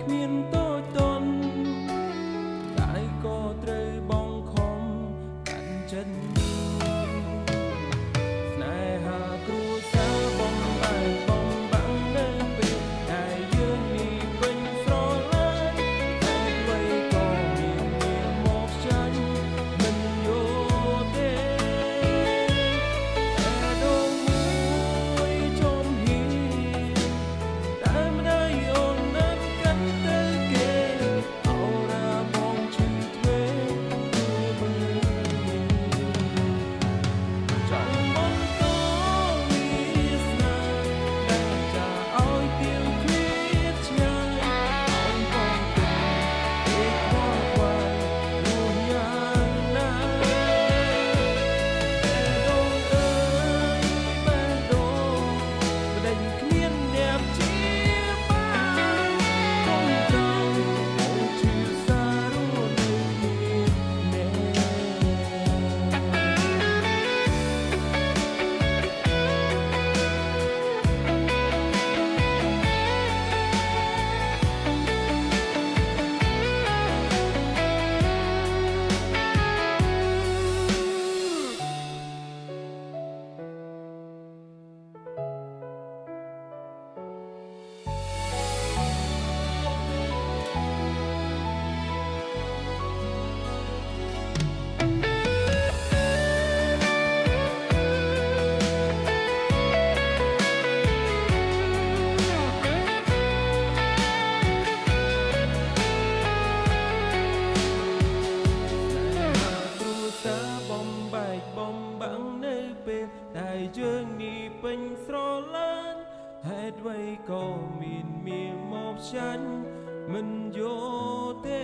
មានតូចតន់កាយក៏ត្រូវបងខំកាន់ចិត្តស្នេហាគ្រួសារបំបែកបំបាំងនៅពេលដែលយើងនេះពេញស្រឡាញ់តែអ្វីក៏មានមកចាញ់មិនយល់ទេតែដងមួយចំហៀតែមិនได้អូនนั้นកាន់ទៅគេអោរាបងឈឺទ្វេមើលចង់បន្តវាសនាដែលចាឲ្យទៀងឃ្លាតឆ្ងាយឲ្យបងទៅឯខ្វល់ខ្វាយនោះយ៉ាងណាដងអើយបែរដងមិនដេញគ្មានអ្នកជាបានកុំចង់អូនឈឺសារស់នៅគ្នាបំបែកបំបាំងនៅពេលដែលយើងនេះពេញស្រឡាញ់ហេតុអ្វីក៏មានមកចាញ់មិនយល់ទេ